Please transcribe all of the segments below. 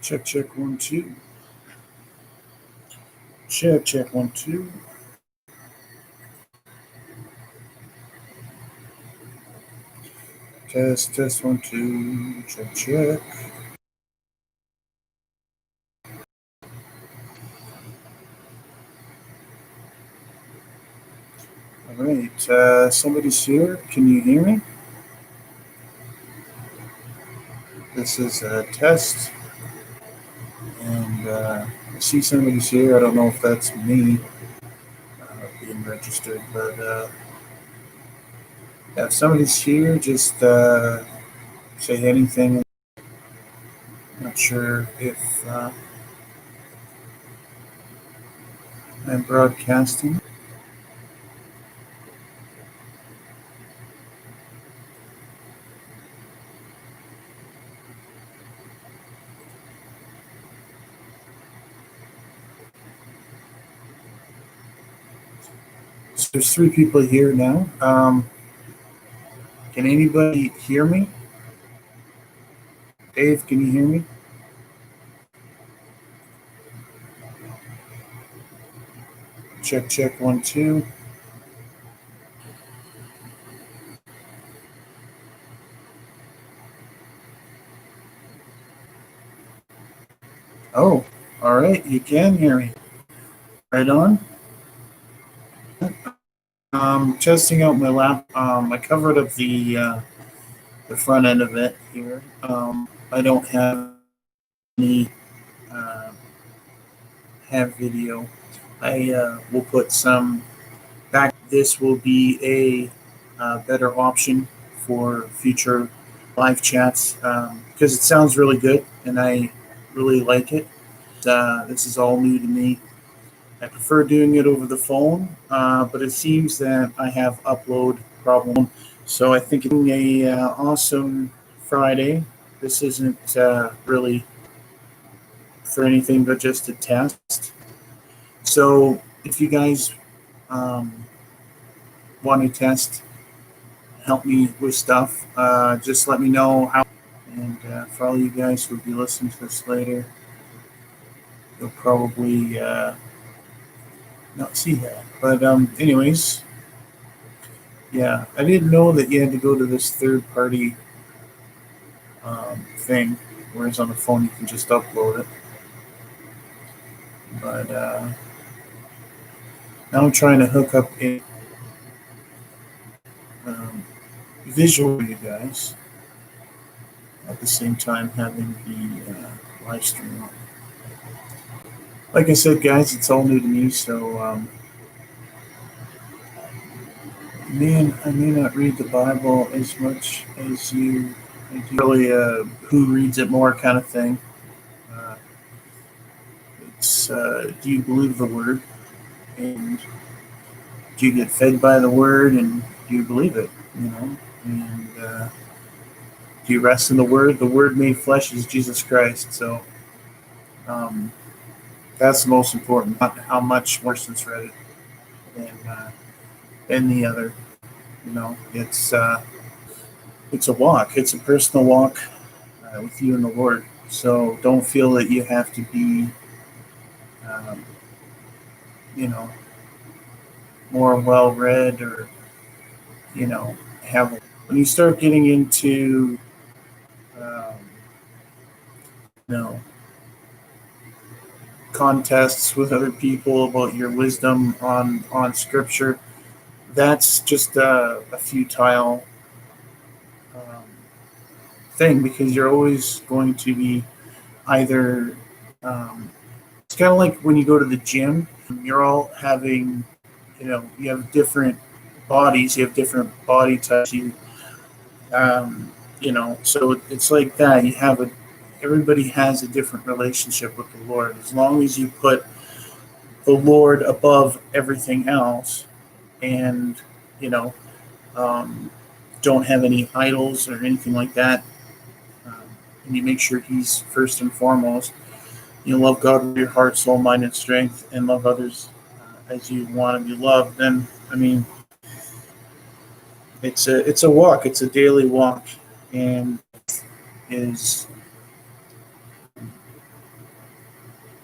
Check, check, 1, 2. Check, check, 1, 2. Test, test, 1, 2. Check, check. All right, somebody's here. Can you hear me? This is a test, and I see somebody's here. I don't know if that's me being registered, but if somebody's here, just say anything. Not sure if I'm broadcasting. So there's 3 people here now. Can anybody hear me? Dave, can you hear me? Check, check, 1, 2. Oh, all right, you can hear me. Right on. Testing out my lap. I covered up the front end of it here. I don't have any have video. I will put some back. This will be a better option for future live chats because it sounds really good and I really like it. This is all new to me. I prefer doing it over the phone, but it seems that I have upload problem. So I think it's a awesome Friday. This isn't really for anything but just a test. So if you guys want to test, help me with stuff, just let me know how. And for all you guys who will be listening to this later, you'll probably not see that. But anyways, yeah, I didn't know that you had to go to this third-party thing, whereas on the phone you can just upload it. But now I'm trying to hook up a visual for you guys at the same time having the live stream on. Like I said, guys, it's all new to me, so man, I may not read the Bible as much as you. I do really who reads it more kind of thing. It's do you believe the word, and do you get fed by the word, and do you believe it? You know, and do you rest in the word? The word made flesh is Jesus Christ. So that's the most important. Not how much person's read it than the other. You know, it's a walk. It's a personal walk with you and the Lord. So don't feel that you have to be, um, you know, more well read or have. When you start getting into, um, you know, contests with other people about your wisdom on Scripture, that's just a futile um, thing because you're always going to be either it's kind of like when you go to the gym, you're all having, you have different bodies, you have different body types, so it's like that. Everybody has a different relationship with the Lord. As long as you put the Lord above everything else and, you know, um, don't have any idols or anything like that, and you make sure He's first and foremost. You love God with your heart, soul, mind, and strength, and love others as you want to be loved. Then, I mean, it's a walk. It's a daily walk, and is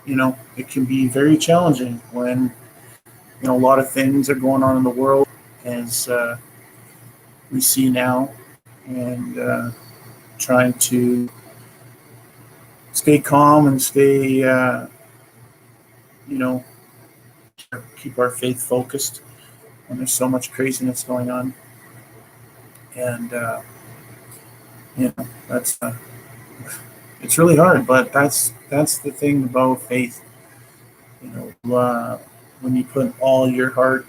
it can be very challenging when a lot of things are going on in the world, as we see now, and trying to stay calm and stay, you know, keep our faith focused when there's so much craziness going on. And that's it's really hard, but that's the thing about faith. When you put all your heart,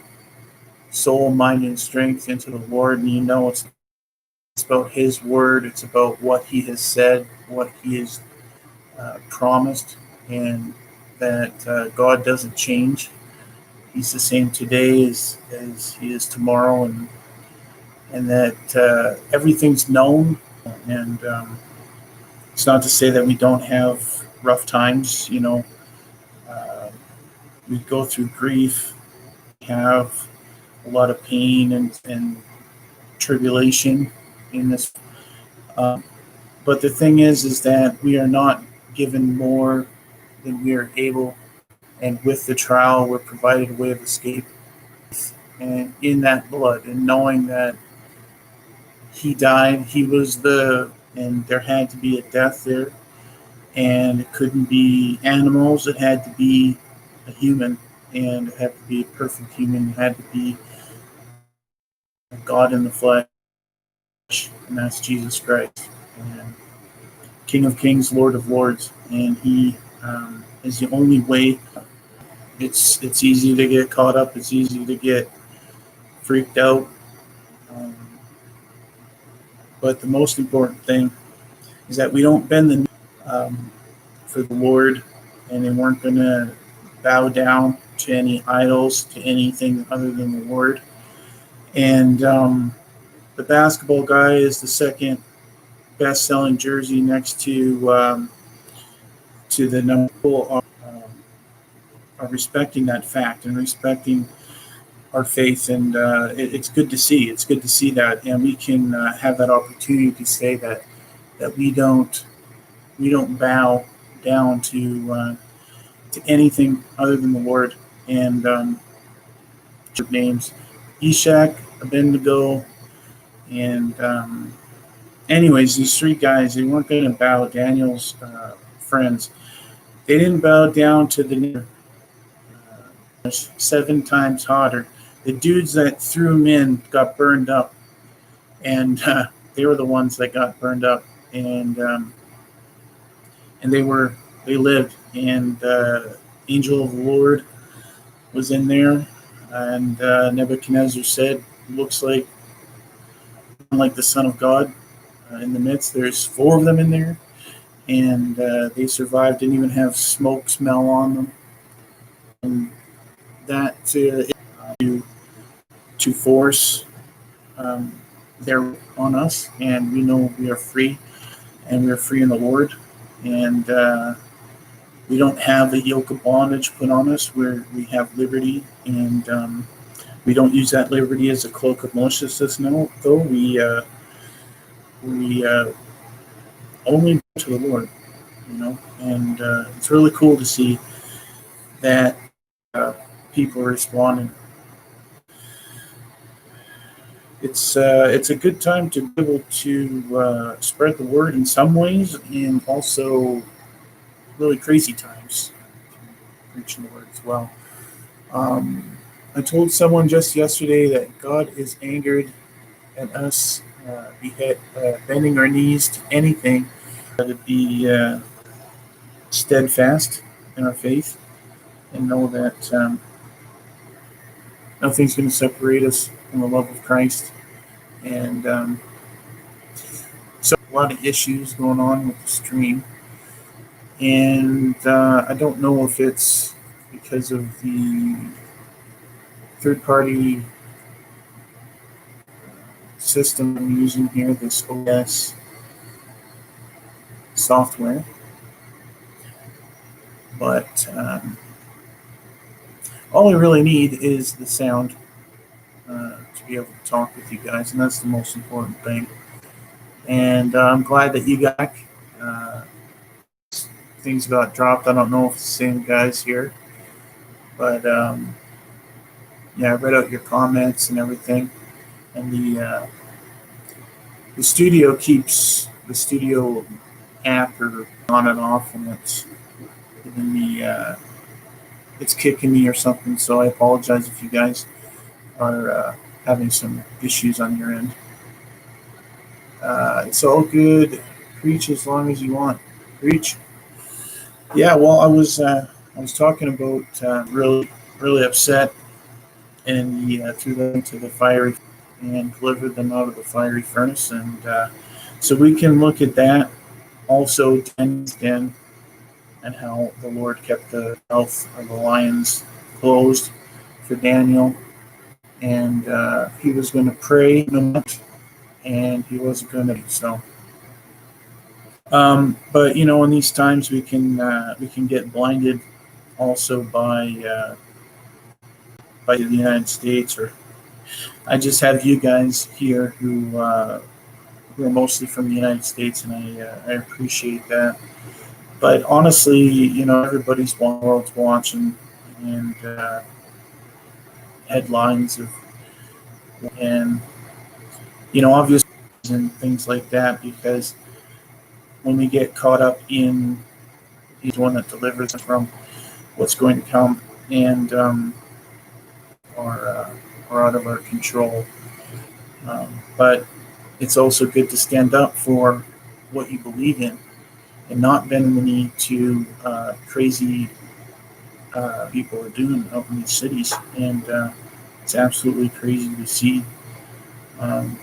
soul, mind, and strength into the Lord, and it's about His word, it's about what He has said, what He has promised, and that God doesn't change. He's the same today as He is tomorrow, and that everything's known. And it's not to say that we don't have rough times. Uh, we go through grief, have a lot of pain and tribulation in this. Um, but the thing is that we are not given more than we are able, and with the trial, we're provided a way of escape. And in that blood, and knowing that He died, and there had to be a death there, and it couldn't be animals, it had to be a human, and it had to be a perfect human, it had to be God in the flesh, and that's Jesus Christ, and King of Kings, Lord of Lords, and He is the only way. It's easy to get caught up, it's easy to get freaked out, um, but the most important thing is that we don't bend the knee for the Lord, and they weren't going to bow down to any idols, to anything other than the Lord. And the basketball guy is the second best-selling jersey next to the number. People are respecting that fact and respecting our faith, and it's good to see. It's good to see that, and we can have that opportunity to say that we don't bow down to anything other than the Lord. And names Eshak, Abednego, and anyways, these three guys, they weren't going to bow. Daniel's friends, they didn't bow down to the 7 times hotter. The dudes that threw them in got burned up, and they were the ones that got burned up, and they lived, and angel of the Lord was in there, and Nebuchadnezzar said, "Looks like the Son of God in the midst." There's 4 of them in there, and they survived. Didn't even have smoke smell on them, and that to force their on us, and we know we are free, and we are free in the Lord, and we don't have a yoke of bondage put on us, where we have liberty, and we don't use that liberty as a cloak of maliciousness. No, though we only to the Lord, and it's really cool to see that people are responding. It's a good time to be able to spread the word in some ways, and also really crazy times preaching the word as well. I told someone just yesterday that God is angered at us bending our knees to anything, to be steadfast in our faith, and know that nothing's going to separate us from the love of Christ. And so a lot of issues going on with the stream, and I don't know if it's because of the third-party system I'm using here, this OS software, but all I really need is the sound to be able to talk with you guys, and that's the most important thing. And I'm glad that you got back. things got dropped. I don't know if it's the same guys here, but yeah, I read out your comments and everything, and the studio keeps the studio app or on and off, and it's giving me it's kicking me or something. So I apologize if you guys are having some issues on your end. It's all good. Preach as long as you want. Preach. Yeah. Well, I was talking about really upset, and he threw them into the fiery and delivered them out of the fiery furnace, and so we can look at that also then, and how the Lord kept the mouth of the lions closed for Daniel, and he was going to pray, and he wasn't going to. So, but in these times we can get blinded also by the United States. Or I just have you guys here who are mostly from the United States, and I appreciate that. But honestly, everybody's world's watching, and headlines of, and obviously, and things like that, because when we get caught up in, he's one that delivers us from what's going to come, and are out of our control. But it's also good to stand up for what you believe in, and not bend the knee to crazy people are doing out in these cities. And it's absolutely crazy to see. And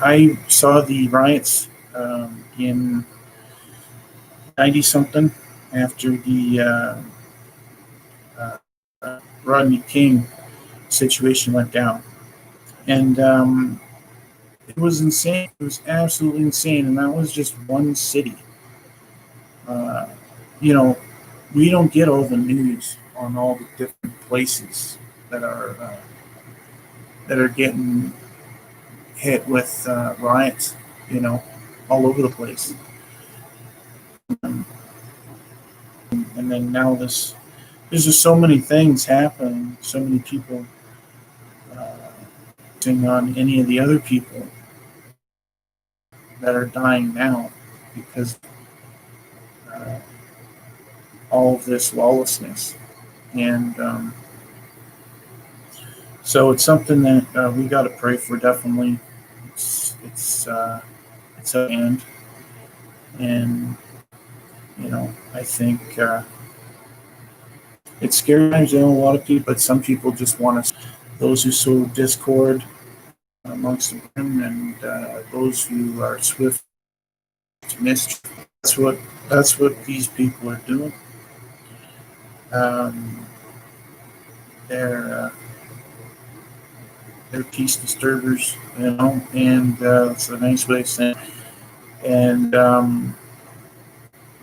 I saw the riots in 90 something after the Rodney King situation went down. And it was insane. It was absolutely insane. And that was just one city. Uh, we don't get all the news on all the different places that are getting hit with riots, all over the place. And then now there's just so many things happening, so many people on any of the other people that are dying now because all of this lawlessness. And so it's something that we got to pray for, definitely. It's a end. And, I think it's scary times. A lot of people, but some people just want to, those who sow discord amongst them, and those who are swift to mischief. That's what these people are doing. They're peace disturbers, and that's a nice way of saying it. And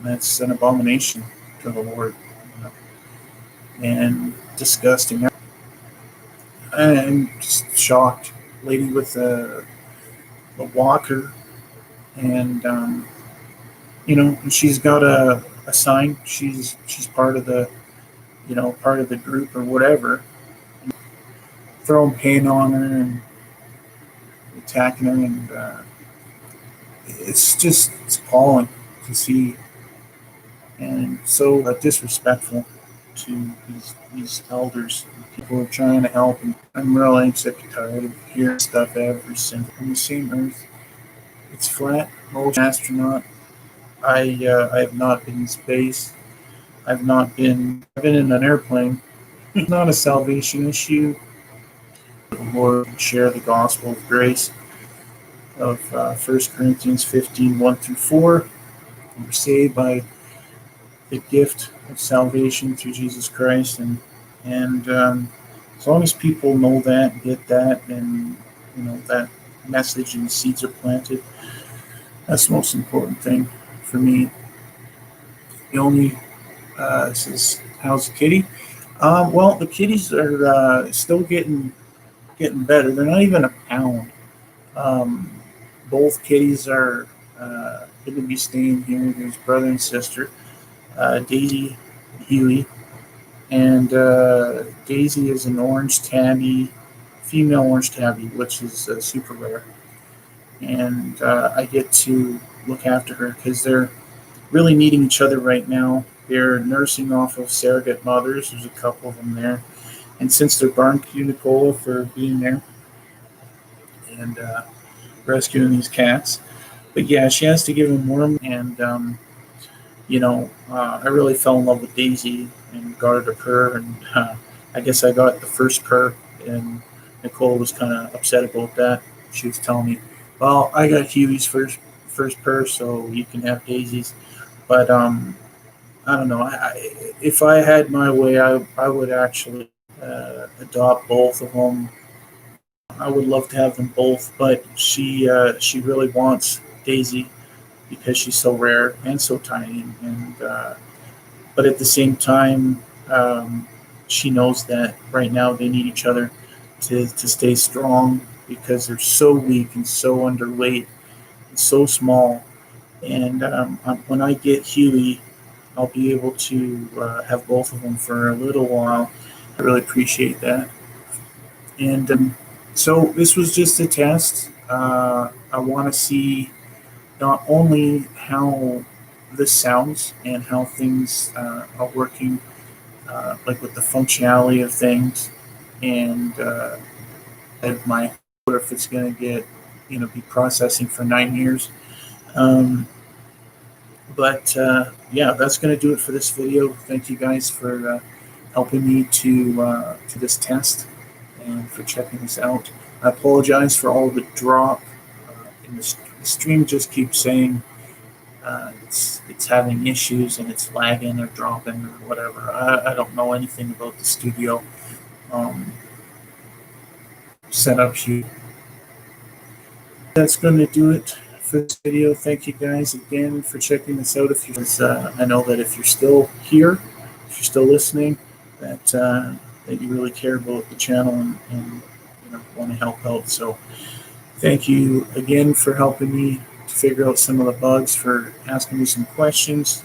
that's an abomination to the Lord, and disgusting. I'm just shocked. Lady with a walker, and she's got a sign. She's part of the group or whatever. Throwing paint on her and attacking her, and it's appalling to see, and so disrespectful to these elders. People are trying to help, and I'm really sick and tired of hearing stuff every single on the same earth. It's flat. Old astronaut. I have not been in space. I've been in an airplane. It's not a salvation issue. The Lord share the gospel of grace of 1 Corinthians 15, 1 through 4. We're saved by the gift of salvation through Jesus Christ, and as long as people know that, get that, and that message and seeds are planted, that's the most important thing for me. The only says, how's the kitty? Well, the kitties are still getting better. They're not even a pound. Both kitties are going to be staying here. There's brother and sister, Daisy, Huey, and Daisy is an orange tabby, female orange tabby, which is super rare. And I get to look after her because they're really needing each other right now. They're nursing off of surrogate mothers. There's a couple of them there. And since they're barbecue Nicola for being there and rescuing these cats. But yeah, she has to give them worm. And, I really fell in love with Daisy and got her purr. And I guess I got the first purr. And Nicole was kind of upset about that. She was telling me, well, I got Huey's first purr, so you can have Daisy's. But I don't know. If I had my way, I would actually adopt both of them. I would love to have them both, but she really wants Daisy because she's so rare and so tiny, and but at the same time, she knows that right now they need each other to stay strong because they're so weak and so underweight and so small. And when I get Huey, I'll be able to have both of them for a little while. I really appreciate that. And so this was just a test. I want to see not only how this sounds and how things are working, like with the functionality of things, and my if it's going to get be processing for 9 years. But yeah, that's going to do it for this video. Thank you guys for helping me to this test and for checking this out. I apologize for all the drop. In the stream just keeps saying it's having issues and it's lagging or dropping or whatever. I don't know anything about the studio setup here. That's going to do it for this video. Thank you guys again for checking this out. If you, I know that if you're still here, if you're still listening, that you really care about the channel and want to help out. So thank you again for helping me to figure out some of the bugs, for asking me some questions.